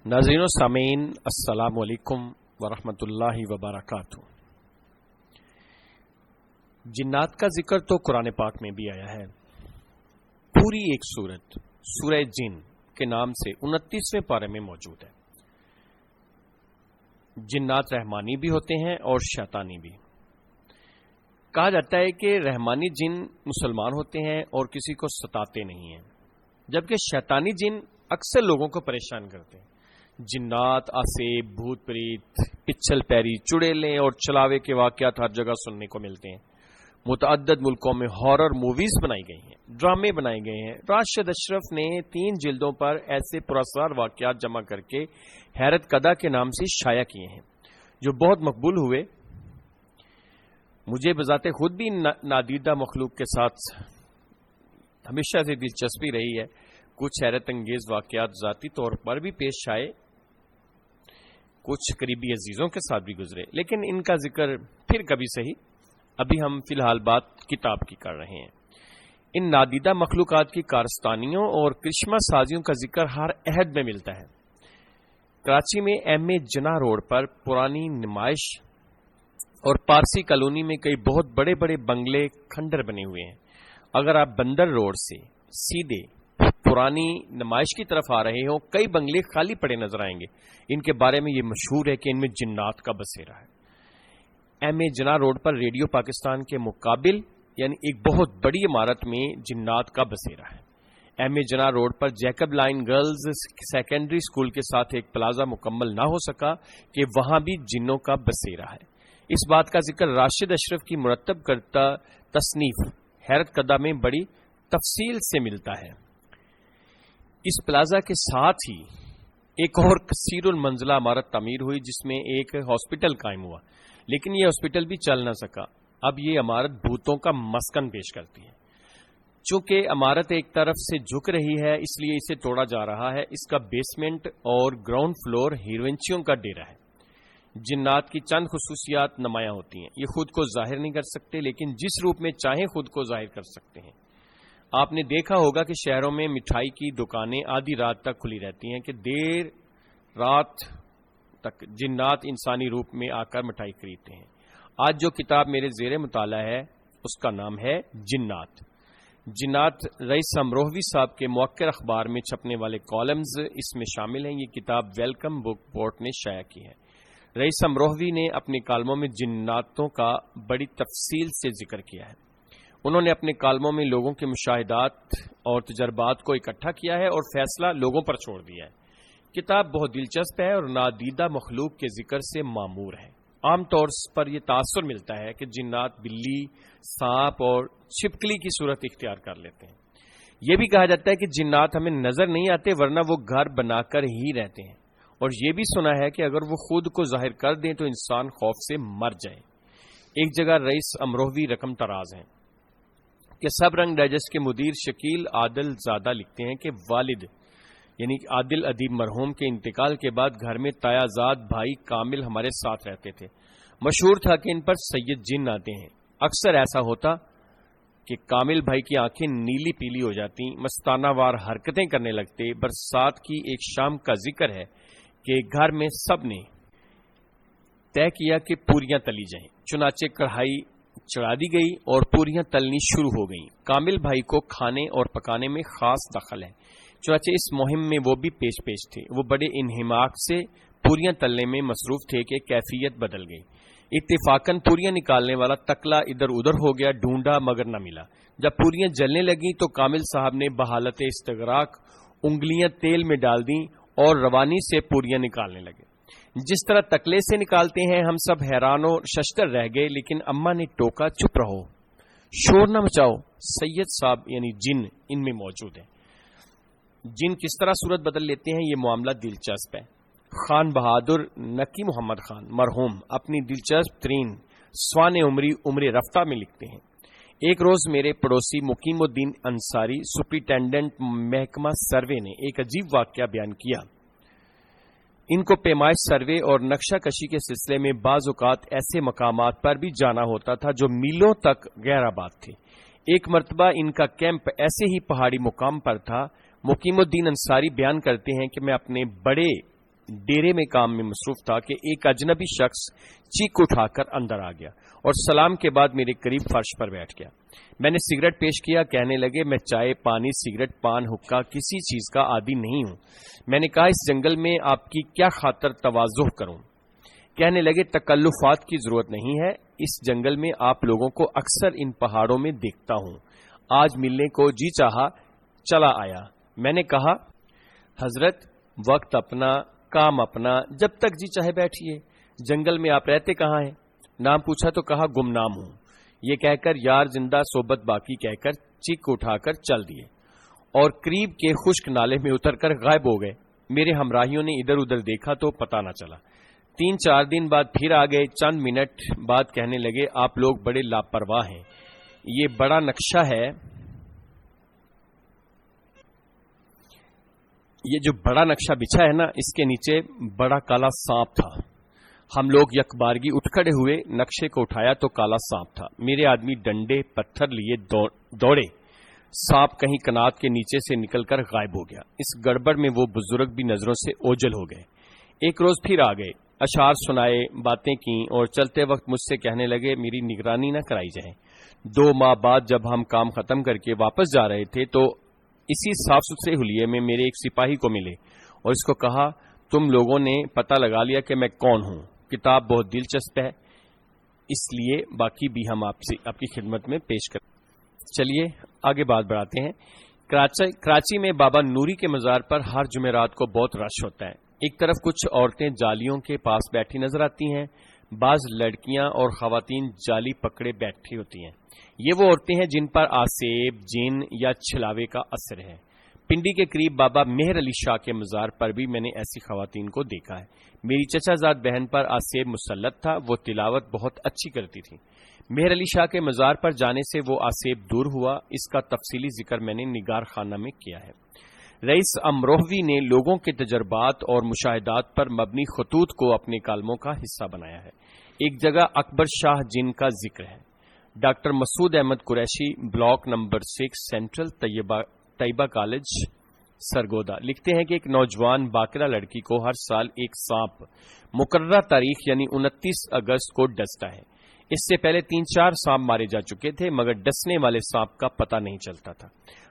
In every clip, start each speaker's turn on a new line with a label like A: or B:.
A: ناظرین و سامعین السلام علیکم ورحمۃ اللہ وبرکاتہ۔ جنات کا ذکر تو قرآن پاک میں بھی آیا ہے۔ پوری ایک سورت سورہ جن کے نام سے 29ویں پارے میں موجود ہے۔ جنات رحمانی بھی ہوتے ہیں اور شیطانی بھی۔ کہا جاتا ہے کہ رحمانی جن مسلمان ہوتے ہیں اور کسی کو ستاتے نہیں ہیں، جبکہ شیطانی جن اکثر لوگوں کو پریشان کرتے ہیں۔ جنات، آسیب، بھوت پریت، پچھل پیری، چڑیلیں اور چلاوے کے واقعات ہر جگہ سننے کو ملتے ہیں۔ متعدد ملکوں میں ہارر موویز بنائی گئی ہیں، ڈرامے بنائے گئے ہیں۔ راشد اشرف نے 3 جلدوں پر ایسے پراسرار واقعات جمع کر کے حیرت کدا کے نام سے شائع کیے ہیں، جو بہت مقبول ہوئے۔ مجھے بذات خود بھی نادیدہ مخلوق کے ساتھ ہمیشہ سے دلچسپی رہی ہے۔ کچھ حیرت انگیز واقعات ذاتی طور پر بھی پیش آئے، کچھ قریبی عزیزوں کے ساتھ بھی گزرے، لیکن ان کا ذکر پھر کبھی صحیح۔ ابھی ہم فی الحال بات کتاب کی کر رہے ہیں۔ ان نادیدہ مخلوقات کی کارستانیوں اور کرشمہ سازیوں کا ذکر ہر عہد میں ملتا ہے۔ کراچی میں ایم اے جناح روڈ پر پرانی نمائش اور پارسی کالونی میں کئی بہت بڑے بڑے بنگلے کھنڈر بنے ہوئے ہیں۔ اگر آپ بندر روڈ سے سیدھے پرانی نمائش کی طرف آ رہے ہوں، کئی بنگلے خالی پڑے نظر آئیں گے۔ ان کے بارے میں یہ مشہور ہے کہ ان میں جنات کا بسیرا ہے۔ M A Jinnah road per radio Pakistan کے مقابل یعنی ایک بہت بڑی عمارت میں جنات کا بسیرا ہے۔ ایم اے جناح روڈ پر Jacob line girls secondary school کے ساتھ ایک پلازا مکمل نہ ہو سکا کہ وہاں بھی جنوں کا بسیرا ہے۔ اس بات کا ذکر راشد اشرف کی مرتب کرتا تصنیف حیرت کدا میں بڑی تفصیل سے ملتا ہے۔ اس پلازا کے ساتھ ہی ایک اور کثیر المنزلہ عمارت تعمیر ہوئی، جس میں ایک ہاسپٹل قائم ہوا، لیکن یہ ہاسپٹل بھی چل نہ سکا۔ اب یہ عمارت بھوتوں کا مسکن پیش کرتی ہے۔ چونکہ عمارت ایک طرف سے جھک رہی ہے، اس لیے اسے توڑا جا رہا ہے۔ اس کا بیسمنٹ اور گراؤنڈ فلور ہیروئنچیوں کا ڈیرا ہے۔ جنات کی چند خصوصیات نمایاں ہوتی ہیں۔ یہ خود کو ظاہر نہیں کر سکتے، لیکن جس روپ میں چاہیں خود کو ظاہر کر سکتے ہیں۔ آپ نے دیکھا ہوگا کہ شہروں میں مٹھائی کی دکانیں آدھی رات تک کھلی رہتی ہیں کہ دیر رات تک جنات انسانی روپ میں آ کر مٹھائی خریدتے ہیں۔ آج جو کتاب میرے زیر مطالعہ ہے اس کا نام ہے جنات۔ جنات رئیس امروہوی صاحب کے موقر اخبار میں چھپنے والے کالمز اس میں شامل ہیں۔ یہ کتاب ویلکم بک بورڈ نے شائع کی ہے۔ رئیس امروہوی نے اپنے کالموں میں جناتوں کا بڑی تفصیل سے ذکر کیا ہے۔ انہوں نے اپنے کالموں میں لوگوں کے مشاہدات اور تجربات کو اکٹھا کیا ہے اور فیصلہ لوگوں پر چھوڑ دیا ہے۔ کتاب بہت دلچسپ ہے اور نادیدہ مخلوق کے ذکر سے معمور ہے۔ عام طور پر یہ تاثر ملتا ہے کہ جنات بلی، سانپ اور چھپکلی کی صورت اختیار کر لیتے ہیں۔ یہ بھی کہا جاتا ہے کہ جنات ہمیں نظر نہیں آتے، ورنہ وہ گھر بنا کر ہی رہتے ہیں، اور یہ بھی سنا ہے کہ اگر وہ خود کو ظاہر کر دیں تو انسان خوف سے مر جائے۔ ایک جگہ رئیس امروہوی رقم تراز ہیں کہ سب رنگ ڈائجسٹ کے مدیر شکیل عادل زادہ لکھتے ہیں کہ والد یعنی عادل ادیب مرحوم کے انتقال کے بعد گھر میں تایا زاد بھائی کامل ہمارے ساتھ رہتے تھے۔ مشہور تھا کہ ان پر سید جن آتے ہیں۔ اکثر ایسا ہوتا کہ کامل بھائی کی آنکھیں نیلی پیلی ہو جاتی، مستانہ وار حرکتیں کرنے لگتے۔ برسات کی ایک شام کا ذکر ہے کہ گھر میں سب نے طے کیا کہ پوریاں تلی جائیں، چنانچہ کڑھائی چڑھا دی گئی اور پوریاں تلنی شروع ہو گئیں۔ کامل بھائی کو کھانے اور پکانے میں خاص دخل ہے، چنانچہ اس مہم میں وہ بھی پیش تھے۔ وہ بڑے انہماک سے پوریاں تلنے میں مصروف تھے کہ کیفیت بدل گئی۔ اتفاقاً پوریاں نکالنے والا تکلا ادھر ادھر ہو گیا، ڈھونڈا مگر نہ ملا۔ جب پوریاں جلنے لگیں تو کامل صاحب نے بحالت استغراق انگلیاں تیل میں ڈال دیں اور روانی سے پوریاں نکالنے لگے۔ جس طرح تکلے سے نکالتے ہیں۔ ہم سب حیران و ششدر رہ گئے، لیکن اماں نے ٹوکا، چپ رہو، شور نہ مچاؤ، سید صاحب یعنی جن ان میں موجود ہیں۔ جن کس طرح صورت بدل لیتے ہیں یہ معاملہ دلچسپ ہے۔ خان بہادر نکی محمد خان مرحوم اپنی دلچسپ ترین سوان عمر رفتہ میں لکھتے ہیں، ایک روز میرے پڑوسی مقیم الدین انصاری سپرنٹینڈنٹ محکمہ سروے نے ایک عجیب واقعہ بیان کیا۔ ان کو پیمائش سروے اور نقشہ کشی کے سلسلے میں بعض اوقات ایسے مقامات پر بھی جانا ہوتا تھا جو میلوں تک غیر آباد تھے۔ ایک مرتبہ ان کا کیمپ ایسے ہی پہاڑی مقام پر تھا۔ مقیم الدین انصاری بیان کرتے ہیں کہ میں اپنے بڑے ڈیرے میں کام میں مصروف تھا کہ ایک اجنبی شخص چیخ اٹھا کر اندر آ گیا اور سلام کے بعد میرے قریب فرش پر بیٹھ گیا۔ میں نے سگریٹ پیش کیا۔ کہنے لگے میں چائے، پانی، سگریٹ، پان، حقہ کسی چیز کا عادی نہیں ہوں۔ میں نے کہا اس جنگل میں آپ کی کیا خاطر تواضع کروں؟ کہنے لگے تکلفات کی ضرورت نہیں ہے، اس جنگل میں آپ لوگوں کو اکثر ان پہاڑوں میں دیکھتا ہوں، آج ملنے کو جی چاہا چلا آیا۔ میں نے کہا حضرت وقت اپنا، کام اپنا، جب تک جی چاہے بیٹھیے۔ جنگل میں آپ رہتے کہاں ہیں؟ نام پوچھا تو کہا گمنام ہوں۔ یہ کہہ کر یار زندہ صحبت باقی کہہ کر چیخ اٹھا کر چل دیے اور قریب کے خشک نالے میں اتر کر غائب ہو گئے۔ میرے ہمراہیوں نے ادھر ادھر دیکھا تو پتہ نہ چلا۔ 3-4 دن بعد پھر آ گئے۔ چند منٹ بعد کہنے لگے آپ لوگ بڑے لاپرواہ ہیں، یہ بڑا نقشہ ہے، یہ جو بڑا نقشہ بچھا ہے نا، اس کے نیچے بڑا کالا سانپ تھا۔ ہم لوگ یک بارگی اٹھ کھڑے ہوئے، نقشے کو اٹھایا تو کالا سانپ تھا۔ میرے آدمی ڈنڈے پتھر لیے دوڑے، سانپ کہیں کنات کے نیچے سے نکل کر غائب ہو گیا۔ اس گڑبڑ میں وہ بزرگ بھی نظروں سے اوجھل ہو گئے۔ ایک روز پھر آ گئے، اشعار سنائے، باتیں کی اور چلتے وقت مجھ سے کہنے لگے میری نگرانی نہ کرائی جائے۔ 2 ماہ بعد جب ہم کام ختم کر کے واپس جا رہے تھے تو اسی صاف ستھرے حلیے میں میرے ایک سپاہی کو ملے اور اس کو کہا تم لوگوں نے پتہ لگا لیا کہ میں کون ہوں، کتاب بہت دلچسپ ہے، اس لیے باقی بھی ہم آپ کی خدمت میں پیش کریں۔ چلیے آگے بات بڑھاتے ہیں۔ کراچی میں بابا نوری کے مزار پر ہر جمعرات کو بہت رش ہوتا ہے۔ ایک طرف کچھ عورتیں جالیوں کے پاس بیٹھی نظر آتی ہیں، بعض لڑکیاں اور خواتین جالی پکڑے بیٹھی ہوتی ہیں۔ یہ وہ عورتیں ہیں جن پر آسیب، جن یا چھلاوے کا اثر ہے۔ پنڈی کے قریب بابا مہر علی شاہ کے مزار پر بھی میں نے ایسی خواتین کو دیکھا ہے۔ میری چچا زاد بہن پر آسیب مسلط تھا، وہ تلاوت بہت اچھی کرتی تھی۔ مہر علی شاہ کے مزار پر جانے سے وہ آسیب دور ہوا، اس کا تفصیلی ذکر میں نے نگار خانہ میں کیا ہے۔ رئیس امروہوی نے لوگوں کے تجربات اور مشاہدات پر مبنی خطوط کو اپنے کالموں کا حصہ بنایا ہے۔ ایک جگہ اکبر شاہ جن کا ذکر ہے۔ Doctor Masood Ahmed Qureshi, block number 6، central Tayyaba college, Sargodha, لکھتے ہیں کہ ایک نوجوان باقرہ لڑکی کو ہر سال ایک سانپ مقررہ تاریخ یعنی 29 اگست کو ڈستا ہے۔ اس سے پہلے 3-4 سانپ مارے جا چکے تھے مگر ڈسنے والے سانپ کا پتہ نہیں چلتا تھا۔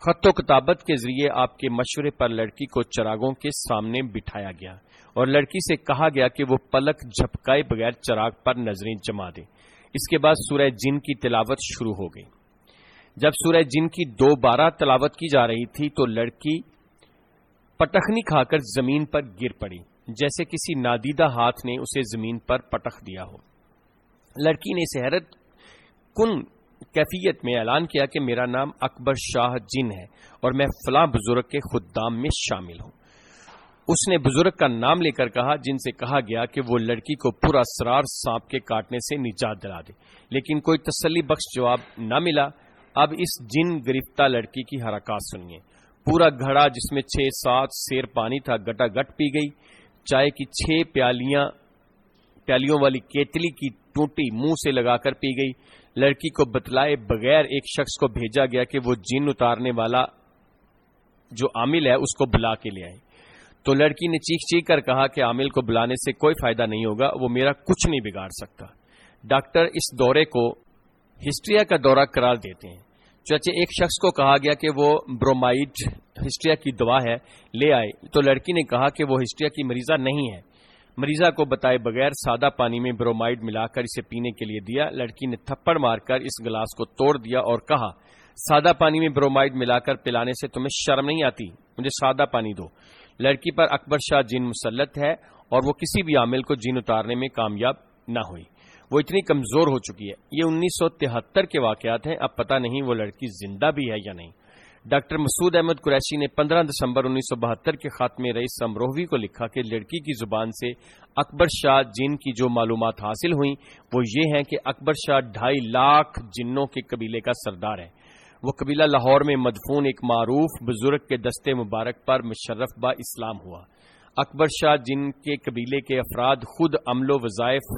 A: خط و کتابت کے ذریعے آپ کے مشورے پر لڑکی کو چراغوں کے سامنے بٹھایا گیا اور لڑکی سے کہا گیا کہ وہ پلک جھپکائے بغیر چراغ پر نظریں جما دے۔ اس کے بعد سورہ جن کی تلاوت شروع ہو گئی۔ جب سورہ جن کی دوبارہ تلاوت کی جا رہی تھی تو لڑکی پٹخنی کھا کر زمین پر گر پڑی، جیسے کسی نادیدہ ہاتھ نے اسے زمین پر پٹخ دیا ہو۔ لڑکی نے اس حیرت کن کیفیت میں اعلان کیا کہ میرا نام اکبر شاہ جن ہے اور میں فلاں بزرگ کے خدام میں شامل ہوں۔ اس نے بزرگ کا نام لے کر کہا جن سے کہا گیا کہ وہ لڑکی کو پورا اسرار سانپ کے کاٹنے سے نجات دلا دے، لیکن کوئی تسلی بخش جواب نہ ملا۔ اب اس جن گرفتہ لڑکی کی حرکات سنیے۔ پورا گھڑا جس میں 6-7 سیر پانی تھا گٹا گٹ پی گئی۔ چائے کی 6 پیالیوں والی کیتلی کی ٹوٹی منہ سے لگا کر پی گئی۔ لڑکی کو بتلائے بغیر ایک شخص کو بھیجا گیا کہ وہ جن اتارنے والا جو عامل ہے اس کو بلا کے لے آئے، تو لڑکی نے چیخ کر کہا کہ عامل کو بلانے سے کوئی فائدہ نہیں ہوگا، وہ میرا کچھ نہیں بگاڑ سکتا۔ ڈاکٹر اس دورے کو ہسٹریا کا دورہ قرار دیتے ہیں۔ چچے ایک شخص کو کہا گیا کہ وہ برومائڈ ہسٹریا کی دوا ہے لے آئے، تو لڑکی نے کہا کہ وہ ہسٹریا کی مریضہ نہیں ہے۔ مریضہ کو بتائے بغیر سادہ پانی میں برومائڈ ملا کر اسے پینے کے لیے دیا۔ لڑکی نے تھپڑ مار کر اس گلاس کو توڑ دیا اور کہا سادہ پانی میں برومائڈ ملا کر پلانے سے تمہیں شرم نہیں آتی؟ مجھے سادہ پانی دو۔ لڑکی پر اکبر شاہ جن مسلط ہے اور وہ کسی بھی عامل کو جن اتارنے میں کامیاب نہ ہوئی، وہ اتنی کمزور ہو چکی ہے۔ یہ 1973 کے واقعات ہیں، اب پتہ نہیں وہ لڑکی زندہ بھی ہے یا نہیں۔ ڈاکٹر مسعود احمد قریشی نے 15 دسمبر 1972 کے خط میں رئیس امروہوی کو لکھا کہ لڑکی کی زبان سے اکبر شاہ جن کی جو معلومات حاصل ہوئیں وہ یہ ہیں کہ اکبر شاہ 2.5 لاکھ جنوں کے قبیلے کا سردار ہے۔ وہ قبیلہ لاہور میں مدفون ایک معروف بزرگ کے دستے مبارک پر مشرف با اسلام ہوا۔ اکبر شاہ جن کے قبیلے کے افراد خود عمل و وظائف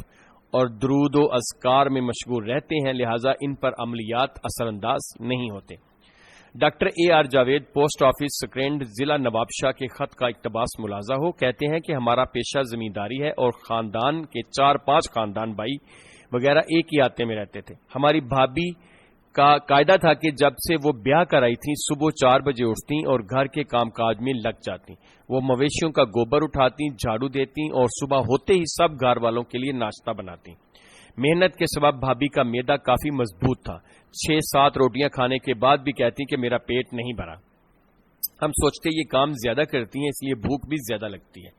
A: اور درود و اذکار میں مشغول رہتے ہیں، لہذا ان پر عملیات اثر انداز نہیں ہوتے۔ Doctor A R Javed post office Sakrand ضلع نوابشاہ کے خط کا اقتباس ملاحظہ ہو. کہتے ہیں کہ ہمارا پیشہ زمینداری ہے اور خاندان کے 4-5 خاندان بھائی وغیرہ ایک ہی آتے میں رہتے تھے. ہماری بھابھی کا قاعدہ تھا کہ جب سے وہ بیاہ کرائی تھیں صبح 4 بجے اٹھتیں اور گھر کے کام کاج میں لگ جاتی. وہ مویشیوں کا گوبر اٹھاتی، جھاڑو دیتی اور صبح ہوتے ہی سب گھر والوں کے لیے ناشتہ بناتی. محنت کے سبب بھابھی کا معدہ کافی مضبوط تھا. 6-7 روٹیاں کھانے کے بعد بھی کہتی کہ میرا پیٹ نہیں بھرا. ہم سوچتے یہ کام زیادہ کرتی ہیں اس لیے بھوک بھی زیادہ لگتی ہے.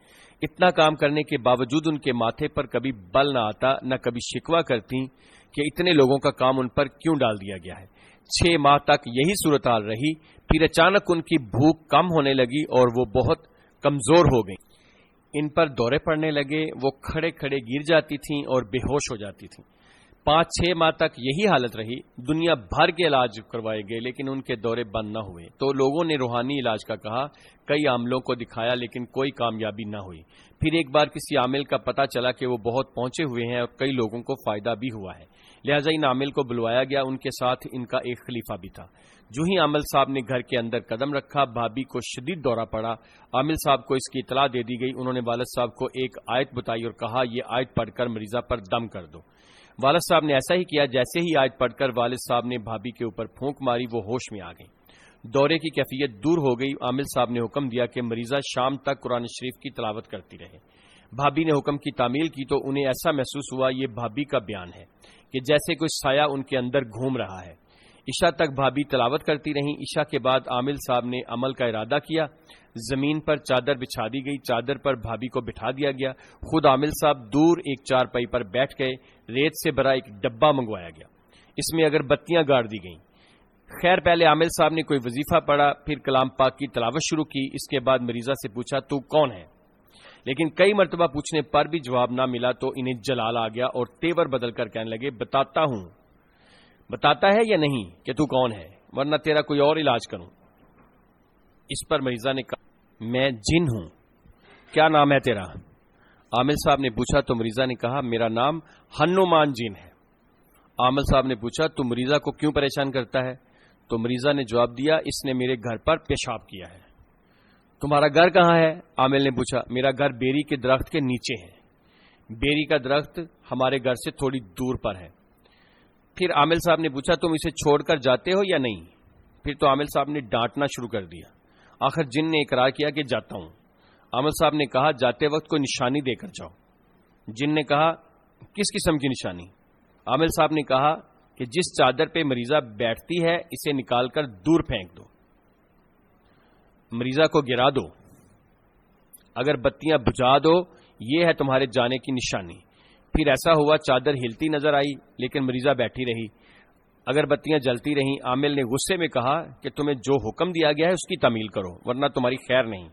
A: اتنا کام کرنے کے باوجود ان کے ماتھے پر کبھی بل نہ آتا، نہ کبھی شکوہ کرتی کہ اتنے لوگوں کا کام ان پر کیوں ڈال دیا گیا ہے. 6 ماہ تک یہی صورتحال رہی. پھر اچانک ان کی بھوک کم ہونے لگی اور وہ بہت کمزور ہو گئیں. ان پر دورے پڑنے لگے. وہ کھڑے کھڑے گر جاتی تھیں اور بے ہوش ہو جاتی تھیں. 5-6 ماہ تک یہی حالت رہی. دنیا بھر کے علاج کروائے گئے لیکن ان کے دورے بند نہ ہوئے. تو لوگوں نے روحانی علاج کا کہا. کئی عاملوں کو دکھایا لیکن کوئی کامیابی نہ ہوئی. پھر ایک بار کسی عامل کا پتہ چلا کہ وہ بہت پہنچے ہوئے ہیں اور کئی لوگوں کو فائدہ بھی ہوا ہے. لہذا ان عامل کو بلوایا گیا. ان کے ساتھ ان کا ایک خلیفہ بھی تھا. جو ہی عامل صاحب نے گھر کے اندر قدم رکھا بھابھی کو شدید دورہ پڑا. عامل صاحب کو اس کی اطلاع دے دی گئی. انہوں نے والد صاحب کو ایک آیت بتائی اور کہا یہ آیت پڑھ کر مریضہ پر دم کر دو. والد صاحب نے ایسا ہی کیا. جیسے ہی آیت پڑھ کر والد صاحب نے بھابھی کے اوپر پھونک ماری وہ ہوش میں آ گئی. دورے کی کیفیت دور ہو گئی. عامل صاحب نے حکم دیا کہ مریضہ شام تک قرآن شریف کی تلاوت کرتی رہے. بھابھی نے حکم کی تعمیل کی تو انہیں ایسا محسوس ہوا یہ بھابھی کا بیان ہے کہ جیسے کوئی سایہ ان کے اندر گھوم رہا ہے. عشاء تک بھابھی تلاوت کرتی رہیں. عشاء کے بعد عامل صاحب نے عمل کا ارادہ کیا. زمین پر چادر بچھا دی گئی. چادر پر بھابھی کو بٹھا دیا گیا. خود عامل صاحب دور ایک چارپائی پر بیٹھ گئے. ریت سے بھرا ایک ڈبہ منگوایا گیا. اس میں اگر بتیاں گاڑ دی گئیں. خیر پہلے عامل صاحب نے کوئی وظیفہ پڑھا پھر کلام پاک کی تلاوت شروع کی. اس کے بعد مریضہ سے پوچھا تو کون ہے؟ لیکن کئی مرتبہ پوچھنے پر بھی جواب نہ ملا تو انہیں جلال آ گیا اور تیور بدل کر کہنے لگے بتاتا ہوں. بتاتا ہے یا نہیں کہ تو کون ہے ورنہ تیرا کوئی اور علاج کروں. اس پر مریضہ نے کہا میں جن ہوں. کیا نام ہے تیرا؟ عامل صاحب نے پوچھا تو مریضہ نے کہا میرا نام ہنومان جن ہے. عامل صاحب نے پوچھا تو مریضہ کو کیوں پریشان کرتا ہے؟ تو مریضہ نے جواب دیا اس نے میرے گھر پر پیشاب کیا ہے. تمہارا گھر کہاں ہے؟ عامل نے پوچھا. میرا گھر بیری کے درخت کے نیچے ہے. بیری کا درخت ہمارے گھر سے تھوڑی دور پر ہے. پھر عامل صاحب نے پوچھا تم اسے چھوڑ کر جاتے ہو یا نہیں؟ پھر تو عامل صاحب نے ڈانٹنا شروع کر دیا. آخر جن نے اقرار کیا کہ جاتا ہوں. عامل صاحب نے کہا جاتے وقت کوئی نشانی دے کر جاؤ. جن نے کہا کس قسم کی نشانی؟ عامل صاحب نے کہا کہ جس چادر پہ مریضہ بیٹھتی ہے اسے نکال کر دور پھینک دو. مریضہ کو گرا دو. اگر بتیاں بجھا دو یہ ہے تمہارے جانے کی نشانی. پھر ایسا ہوا چادر ہلتی نظر آئی لیکن مریضہ بیٹھی رہی. اگر بتیاں جلتی رہیں. عامل نے غصے میں کہا کہ تمہیں جو حکم دیا گیا ہے اس کی تعمیل کرو ورنہ تمہاری خیر نہیں.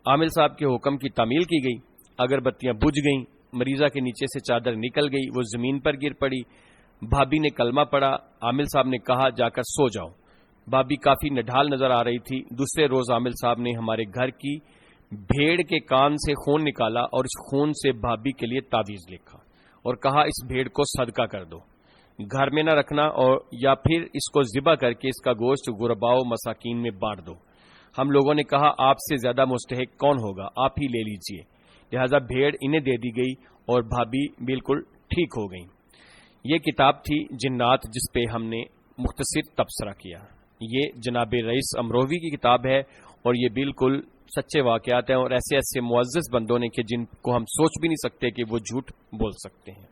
A: عامل صاحب کے حکم کی تعمیل کی گئی. اگر بتیاں بجھ گئیں. مریضہ کے نیچے سے چادر نکل گئی. وہ زمین پر گر پڑی. بھابھی نے کلمہ پڑھا. عامل صاحب نے کہا جا کر سو جاؤ. بھابھی کافی نڈھال نظر آ رہی تھی. دوسرے روز عامل صاحب نے ہمارے گھر کی بھیڑ کے کان سے خون نکالا اور اس خون سے بھابھی کے لیے تعویذ لکھا اور کہا اس بھیڑ کو صدقہ کر دو. گھر میں نہ رکھنا اور یا پھر اس کو ذبح کر کے اس کا گوشت غرباء و مساکین میں بانٹ دو. ہم لوگوں نے کہا آپ سے زیادہ مستحق کون ہوگا آپ ہی لے لیجئے. لہذا بھیڑ انہیں دے دی گئی اور بھابھی بالکل ٹھیک ہو گئیں. یہ کتاب تھی جنات جس پہ ہم نے مختصر تبصرہ کیا. یہ جناب رئیس امروہوی کی کتاب ہے اور یہ بالکل سچے واقعات ہیں اور ایسے ایسے معزز بندوں نے کہ جن کو ہم سوچ بھی نہیں سکتے کہ وہ جھوٹ بول سکتے ہیں.